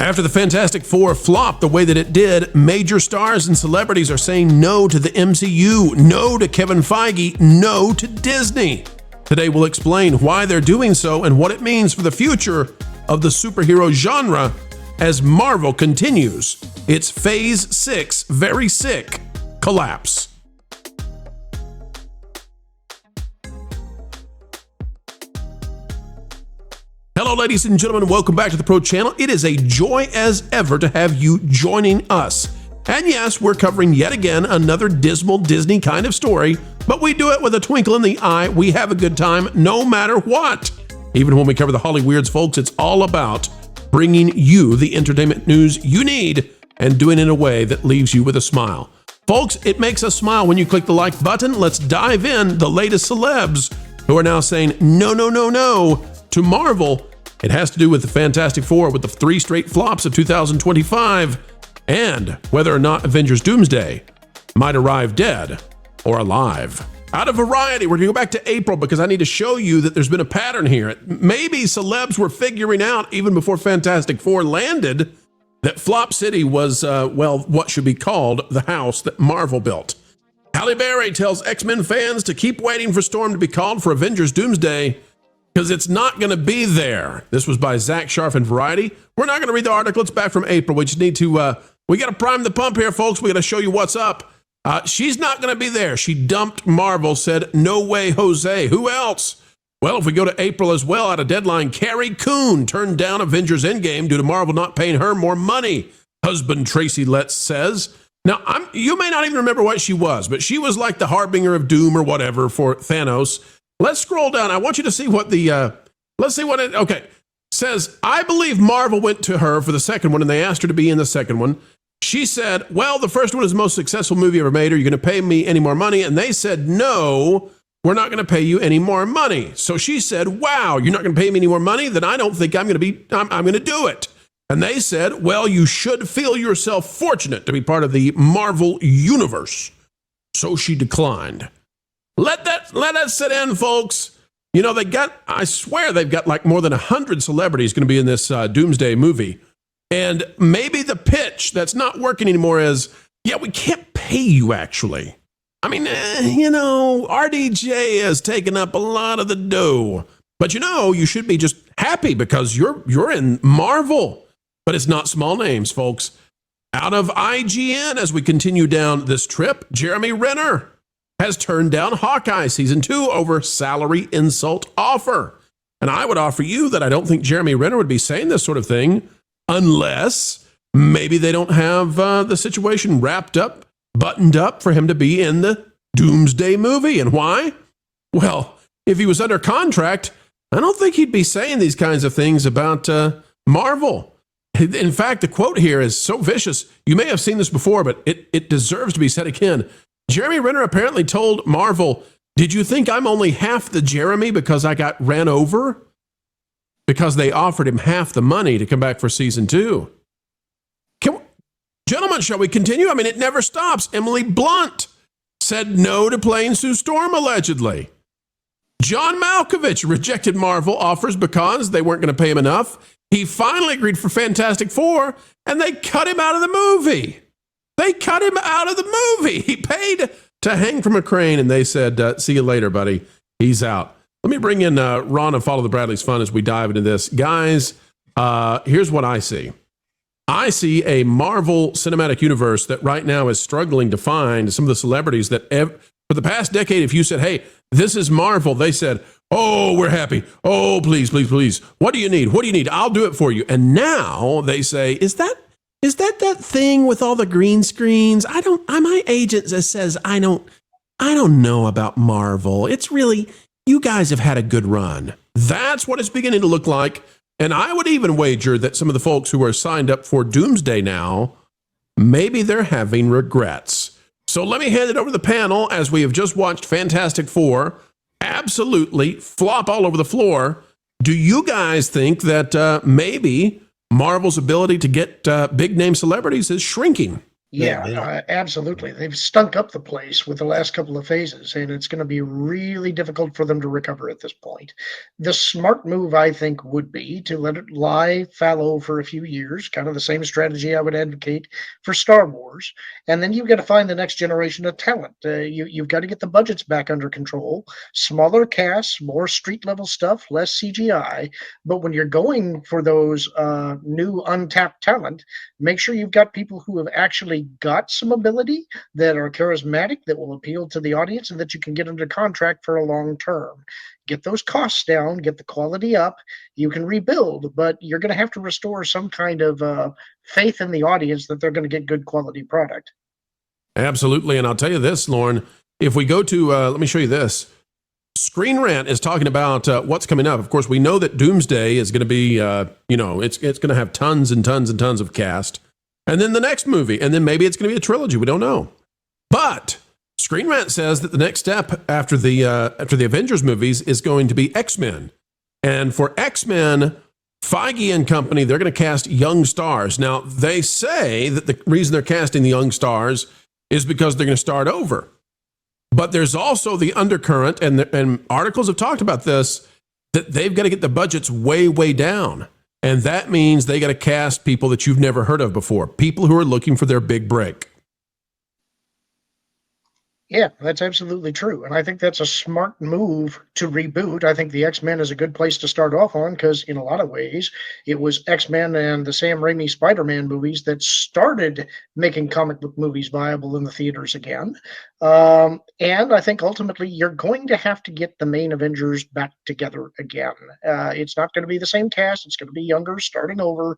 After the Fantastic Four flopped the way that it did, major stars and celebrities are saying no to the MCU, no to Kevin Feige, no to Disney. Today we'll explain why they're doing so and what it means for the future of the superhero genre as Marvel continues its Phase 6 very sick collapse. Hello, ladies and gentlemen. Welcome back to the Pro Channel. It is a joy as ever to have you joining us. And yes, we're covering yet again another dismal Disney kind of story, but we do it with a twinkle in the eye. We have a good time no matter what. Even when we cover the Hollyweirds, folks, it's all about bringing you the entertainment news you need and doing it in a way that leaves you with a smile. Folks, it makes us smile when you click the like button. Let's dive in the latest celebs who are now saying no, no, no, no to Marvel. It has to do with the Fantastic Four, with the 3 straight flops of 2025, and whether or not Avengers Doomsday might arrive dead or alive. Out of Variety, we're going to go back to April because I need to show you that there's been a pattern here. Maybe celebs were figuring out, even before Fantastic Four landed, that Flop City was, what should be called the house that Marvel built. Halle Berry tells X-Men fans to keep waiting for Storm to be called for Avengers Doomsday, because it's not going to be there. This was by Zach Sharf in Variety. We're not going to read the article. It's back from April. We just need to, we got to prime the pump here, folks. We got to show you what's up. She's not going to be there. She dumped Marvel, said, no way, Jose. Who else? Well, if we go to April as well, at a deadline, Carrie Coon turned down Avengers Endgame due to Marvel not paying her more money. Husband Tracy Letts says. Now, you may not even remember what she was, but she was like the harbinger of doom or whatever for Thanos. Let's scroll down. I want you to see what the, let's see what it, okay. Says, I believe Marvel went to her for the second one and they asked her to be in the second one. She said, well, the first one is the most successful movie ever made. Are you going to pay me any more money? And they said, no, we're not going to pay you any more money. So she said, wow, you're not going to pay me any more money? Then I don't think I'm going to do it. And they said, well, you should feel yourself fortunate to be part of the Marvel universe. So she declined. Let that sit in, folks. You know, I swear they've got like more than 100 celebrities going to be in this Doomsday movie. And maybe the pitch that's not working anymore is, yeah, we can't pay you actually. I mean, RDJ has taken up a lot of the dough. But you should be just happy because you're in Marvel. But it's not small names, folks. Out of IGN, as we continue down this trip, Jeremy Renner has turned down Hawkeye Season 2 over salary insult offer. And I would offer you that I don't think Jeremy Renner would be saying this sort of thing unless maybe they don't have the situation wrapped up, buttoned up for him to be in the Doomsday movie. And why? Well, if he was under contract, I don't think he'd be saying these kinds of things about Marvel. In fact, the quote here is so vicious. You may have seen this before, but it deserves to be said again. Jeremy Renner apparently told Marvel, did you think I'm only half the Jeremy because I got ran over? Because they offered him half the money to come back for season 2. Gentlemen, shall we continue? I mean, it never stops. Emily Blunt said no to playing Sue Storm, allegedly. John Malkovich rejected Marvel offers because they weren't going to pay him enough. He finally agreed for Fantastic Four, and they cut him out of the movie. They cut him out of the movie. He paid to hang from a crane, and they said, see you later, buddy. He's out. Let me bring in Ron and Follow the Bradley's Fun as we dive into this. Guys, here's what I see. I see a Marvel Cinematic Universe that right now is struggling to find some of the celebrities that for the past decade, if you said, hey, this is Marvel, they said, oh, we're happy. Oh, please, please, please. What do you need? What do you need? I'll do it for you. And now they say, is that thing with all the green screens? My agent says I don't know about Marvel. It's really, you guys have had a good run. That's what it's beginning to look like. And I would even wager that some of the folks who are signed up for Doomsday now, maybe they're having regrets. So let me hand it over to the panel as we have just watched Fantastic Four absolutely flop all over the floor. Do you guys think that maybe Marvel's ability to get big name celebrities is shrinking? Yeah, They don't. absolutely. They've stunk up the place with the last couple of phases, and it's going to be really difficult for them to recover at this point. The smart move, I think, would be to let it lie fallow for a few years, kind of the same strategy I would advocate for Star Wars. And then you've got to find the next generation of talent. You've got to get the budgets back under control, smaller casts, more street level stuff, less CGI. But when you're going for those new untapped talent, make sure you've got people who have actually got some ability, that are charismatic, that will appeal to the audience, and that you can get under contract for a long term. Get those costs down, get the quality up. You can rebuild, but you're going to have to restore some kind of faith in the audience that they're going to get good quality product. Absolutely. And I'll tell you this, Lauren, if we go to, let me show you this. Screen Rant is talking about what's coming up. Of course, we know that Doomsday is going to be, it's going to have tons and tons and tons of cast. And then the next movie, and then maybe it's going to be a trilogy. We don't know. But Screen Rant says that the next step after the Avengers movies is going to be X-Men. And for X-Men, Feige and company, they're going to cast young stars. Now, they say that the reason they're casting the young stars is because they're going to start over. But there's also the undercurrent, and articles have talked about this, that they've got to get the budgets way, way down. And that means they got to cast people that you've never heard of before, people who are looking for their big break. Yeah, that's absolutely true. And I think that's a smart move to reboot. I think the X-Men is a good place to start off on, because in a lot of ways, it was X-Men and the Sam Raimi Spider-Man movies that started making comic book movies viable in the theaters again. And I think ultimately you're going to have to get the main Avengers back together again. It's not going to be the same cast. It's going to be younger, starting over.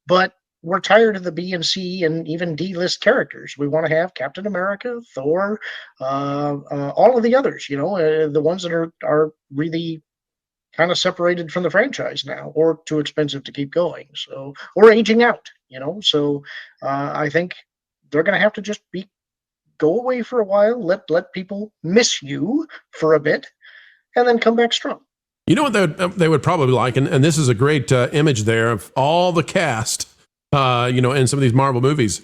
But we're tired of the B and C and even D-list characters. We want to have Captain America, Thor, all of the others, the ones that are really kind of separated from the franchise now, or too expensive to keep going. So, or aging out, So I think they're going to have to just go away for a while, let people miss you for a bit, and then come back strong. You know what they would probably like, and this is a great image there of all the cast, in some of these Marvel movies.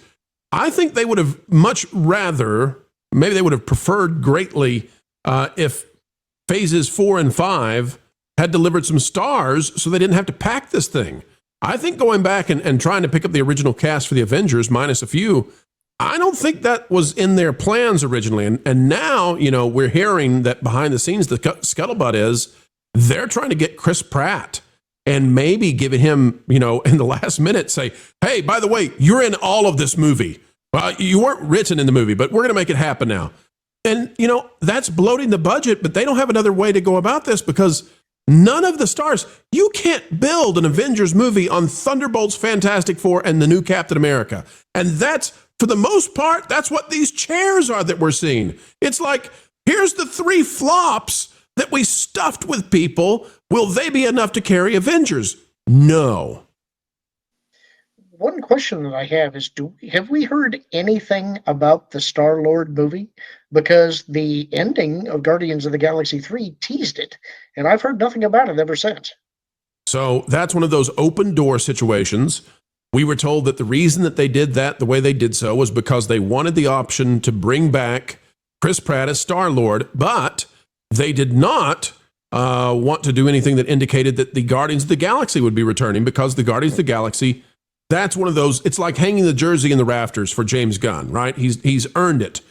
I think they would have much rather, maybe they would have preferred greatly if phases 4 and 5 had delivered some stars so they didn't have to pack this thing. I think going back and trying to pick up the original cast for the Avengers, minus a few, I don't think that was in their plans originally. And now, we're hearing that behind the scenes, the scuttlebutt is they're trying to get Chris Pratt and maybe giving him, in the last minute, say, hey, by the way, you're in all of this movie. You weren't written in the movie, but we're going to make it happen now. And, that's bloating the budget, but they don't have another way to go about this because none of the stars, you can't build an Avengers movie on Thunderbolts, Fantastic Four, and the new Captain America. And that's, for the most part, that's what these chairs are that we're seeing. It's like, here's the 3 flops that we stuffed with people. Will they be enough to carry Avengers? No. One question that I have is, have we heard anything about the StarLord movie? Because the ending of Guardians of the Galaxy 3 teased it, and I've heard nothing about it ever since. So that's one of those open door situations. We were told that the reason that they did that the way they did so was because they wanted the option to bring back Chris Pratt as StarLord, but they did not want to do anything that indicated that the Guardians of the Galaxy would be returning, because the Guardians of the Galaxy, that's one of those, it's like hanging the jersey in the rafters for James Gunn, right? He's earned it.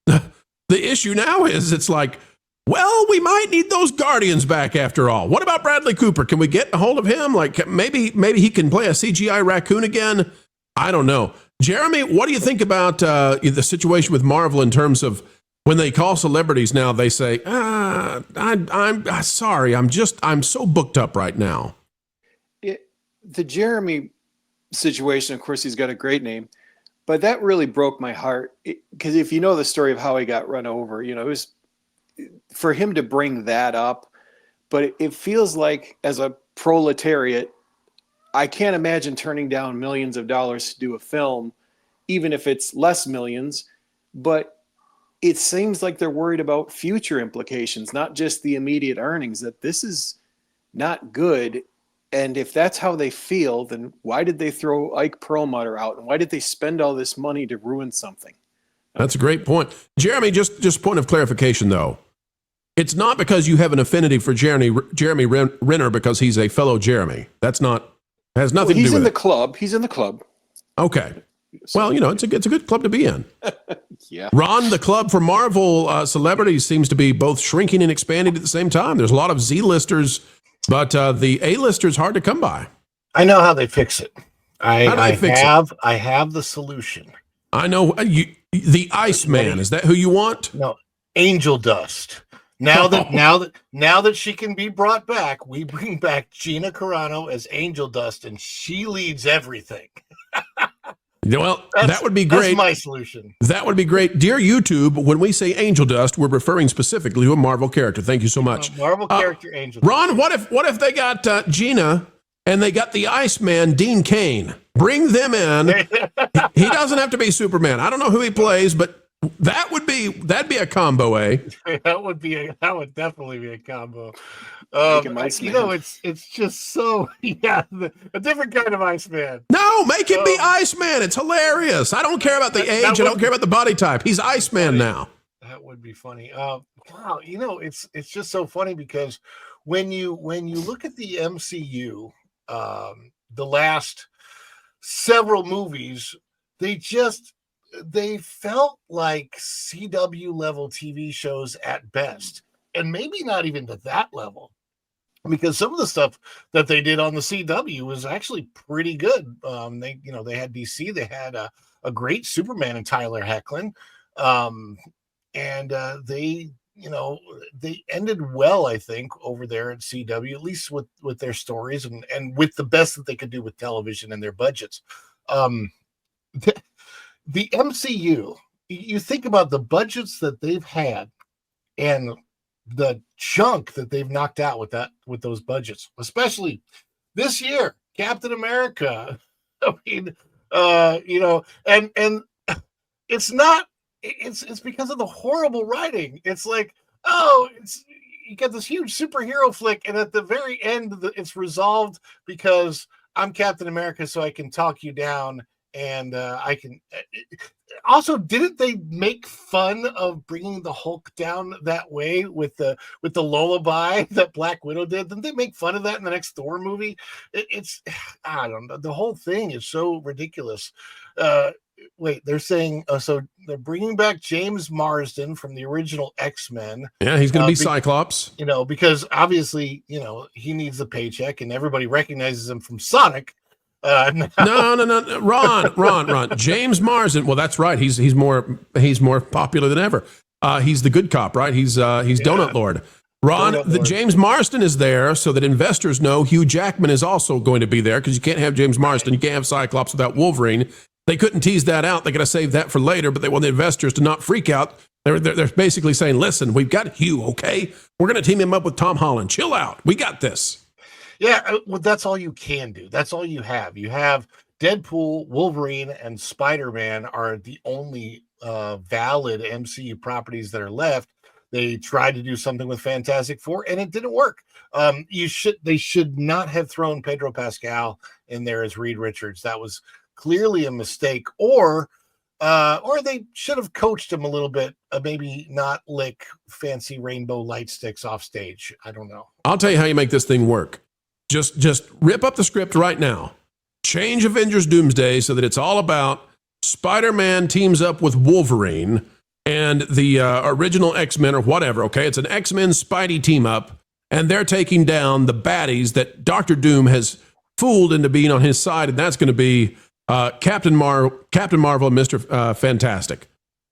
The issue now is it's like, well, we might need those Guardians back after all. What about Bradley Cooper? Can we get a hold of him? Like maybe he can play a CGI raccoon again? I don't know. Jeremy, what do you think about the situation with Marvel in terms of when they call celebrities now, they say, I'm sorry, I'm so booked up right now. The Jeremy situation, of course, he's got a great name, but that really broke my heart, because if you know the story of how he got run over, it was for him to bring that up. But it feels like, as a proletariat, I can't imagine turning down millions of dollars to do a film, even if it's less millions. But it seems like they're worried about future implications, not just the immediate earnings, that this is not good And if that's how they feel, then why did they throw Ike Perlmutter out? And why did they spend all this money to ruin something? That's a great point. Jeremy, just point of clarification, though. It's not because you have an affinity for Jeremy Renner because he's a fellow Jeremy. Has nothing to do with it. He's in the club. He's in the club. Okay. Well, it's a good club to be in. Yeah. Ron, the club for Marvel celebrities seems to be both shrinking and expanding at the same time. There's a lot of Z-listers, but the A-listers hard to come by. I know how they fix it. I have the solution. I know the Iceman. Is that who you want? No, Angel Dust. Now that she can be brought back, we bring back Gina Carano as Angel Dust, and she leads everything. Well, that would be great. That's my solution. That would be great. Dear YouTube, when we say Angel Dust, we're referring specifically to a Marvel character. Thank you so much. Marvel character, Angel Dust. Ron, what if they got Gina and they got the Iceman, Dean Kane? Bring them in. He doesn't have to be Superman. I don't know who he plays, but that'd be a combo, eh? That would definitely be a combo. It's just so a different kind of Iceman. No, make him be Iceman. It's hilarious. I don't care about the age. I don't care about the body type. He's Iceman now. That would be funny. Wow, it's just so funny because when you look at the MCU, the last several movies, they felt like CW level TV shows at best, and maybe not even to that level, because some of the stuff that they did on the CW was actually pretty good. They had DC, they had a great Superman and Tyler Hoechlin, and they ended well, I think, over there at CW, at least with their stories and with the best that they could do with television and their budgets. The MCU, you think about the budgets that they've had and the chunk that they've knocked out with those budgets, especially this year, Captain America. I mean, and it's because of the horrible writing. It's like, you get this huge superhero flick, and at the very end, it's resolved because I'm Captain America, so I can talk you down, and I can. Also, didn't they make fun of bringing the Hulk down that way with the lullaby that Black Widow did? Didn't they make fun of that in the next Thor movie? I don't know. The whole thing is so ridiculous. Wait, they're saying so they're bringing back James Marsden from the original X-Men. Yeah, he's going to be Cyclops. Because obviously, he needs a paycheck, and everybody recognizes him from Sonic. No, Ron. James Marsden. Well, that's right. He's more popular than ever. He's the good cop, right? He's Donut Lord. Ron, Donut Lord. James Marsden is there so that investors know Hugh Jackman is also going to be there, because you can't have James Marsden, you can't have Cyclops without Wolverine. They couldn't tease that out. They got to save that for later, but they want the investors to not freak out. They're basically saying, listen, we've got Hugh, okay? We're going to team him up with Tom Holland. Chill out. We got this. Yeah, well, that's all you can do. That's all you have. You have Deadpool, Wolverine, and Spider-Man are the only valid MCU properties that are left. They tried to do something with Fantastic Four, and it didn't work. They should not have thrown Pedro Pascal in there as Reed Richards. That was clearly a mistake, or they should have coached him a little bit, maybe not lick fancy rainbow light sticks off stage. I don't know. I'll tell you how you make this thing work. Just rip up the script right now. Change Avengers Doomsday so that it's all about Spider-Man teams up with Wolverine and the original X-Men or whatever, okay? It's an X-Men Spidey team up, and they're taking down the baddies that Dr. Doom has fooled into being on his side, and that's going to be Captain Marvel and Mr. Fantastic.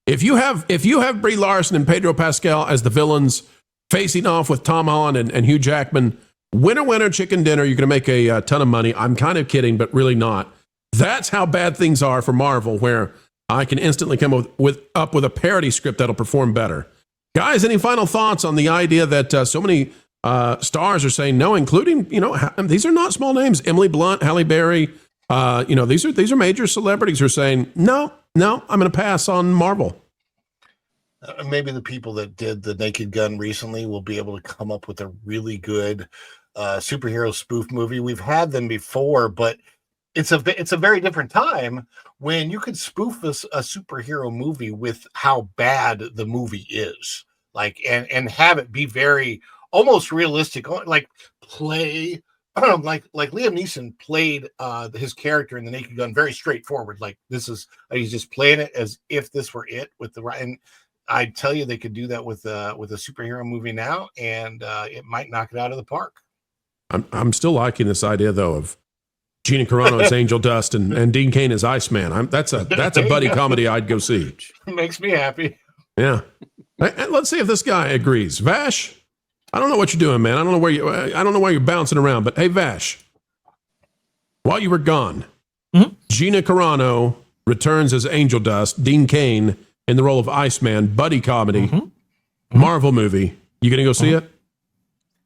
If you have Brie Larson and Pedro Pascal as the villains facing off with Tom Holland and Hugh Jackman, winner, chicken dinner, you're going to make a ton of money. I'm kind of kidding, but really not. That's how bad things are for Marvel, where I can instantly come up with a parody script that'll perform better. Guys, any final thoughts on the idea that so many stars are saying no, including, these are not small names. Emily Blunt, Halle Berry, these are major celebrities who are saying, no, I'm going to pass on Marvel. Maybe the people that did the Naked Gun recently will be able to come up with a really good superhero spoof movie. We've had them before, but it's a very different time when you could spoof a superhero movie with how bad the movie is, like, and have it be very almost realistic, like play like Liam Neeson played his character in The Naked Gun very straightforward. Like he's just playing it as if this were it with the right. And I tell you, they could do that with a superhero movie now, and it might knock it out of the park. I'm still liking this idea though of Gina Carano as Angel Dust and Dean Kane as Iceman. That's a buddy comedy I'd go see. Makes me happy. Yeah. Let's see if this guy agrees. Vash, I don't know what you're doing, man. I don't know why you're bouncing around, but hey, Vash, while you were gone, Gina Carano returns as Angel Dust, Dean Kane in the role of Iceman, buddy comedy, Marvel movie. You gonna go see it?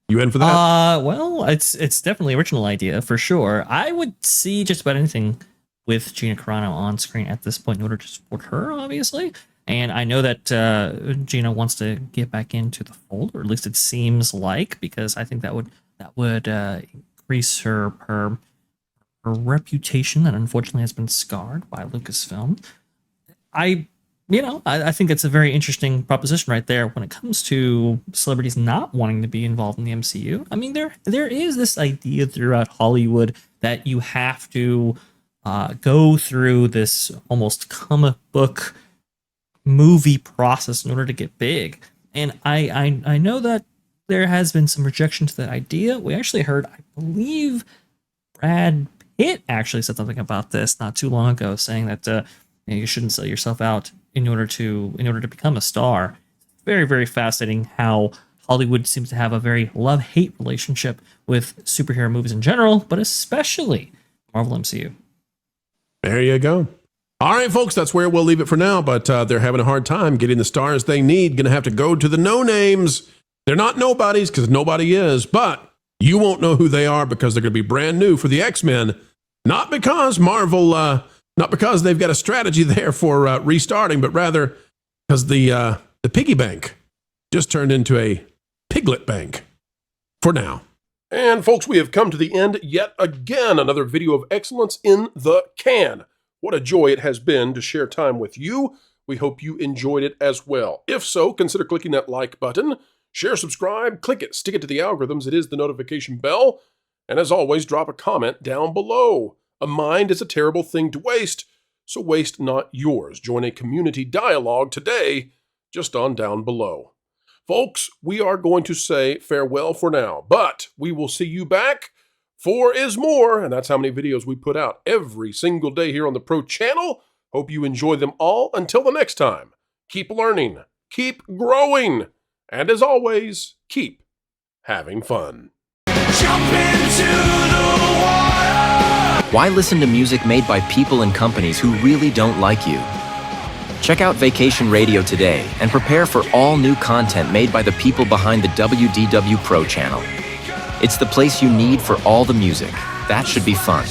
You in for that? Well, it's definitely an original idea for sure. I would see just about anything with Gina Carano on screen at this point in order to support her, obviously. And I know that Gina wants to get back into the fold, or at least it seems like, because I think that would increase her reputation that unfortunately has been scarred by Lucasfilm. I think it's a very interesting proposition right there when it comes to celebrities not wanting to be involved in the MCU. I mean, there is this idea throughout Hollywood that you have to go through this almost comic book movie process in order to get big. And I know that there has been some rejection to that idea. We actually heard, I believe, Brad Pitt actually said something about this not too long ago, saying that you shouldn't sell yourself out in order to become a star. Very, very fascinating how Hollywood seems to have a very love-hate relationship with superhero movies in general, but especially Marvel MCU. There you go. All right, folks, that's where we'll leave it for now, but they're having a hard time getting the stars they need. Going to have to go to the no-names. They're not nobodies because nobody is, but you won't know who they are because they're going to be brand new for the X-Men. Not because Marvel, not because they've got a strategy there for restarting, but rather because the piggy bank just turned into a piglet bank for now. And folks, we have come to the end yet again. Another video of excellence in the can. What a joy it has been to share time with you. We hope you enjoyed it as well. If so, consider clicking that like button. Share, subscribe, click it, stick it to the algorithms. It is the notification bell. And as always, drop a comment down below. A mind is a terrible thing to waste, so waste not yours. Join a community dialogue today, just on down below. Folks, we are going to say farewell for now, but we will see you back. 4 is more, and that's how many videos we put out every single day here on the Pro Channel. Hope you enjoy them all. Until the next time, keep learning, keep growing, and as always, keep having fun. Jump into the water. Why listen to music made by people and companies who really don't like you? Check out Vacation Radio today and prepare for all new content made by the people behind the WDW Pro Channel. It's the place you need for all the music. That should be fun.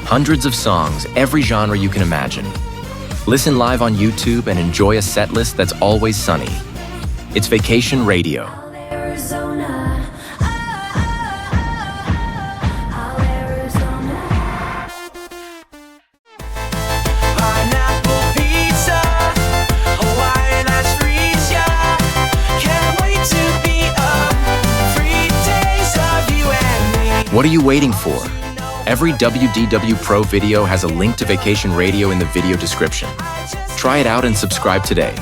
Hundreds of songs, every genre you can imagine. Listen live on YouTube and enjoy a set list that's always sunny. It's Vacation Radio. What are you waiting for? Every WDW Pro video has a link to Vacation Radio in the video description. Try it out and subscribe today.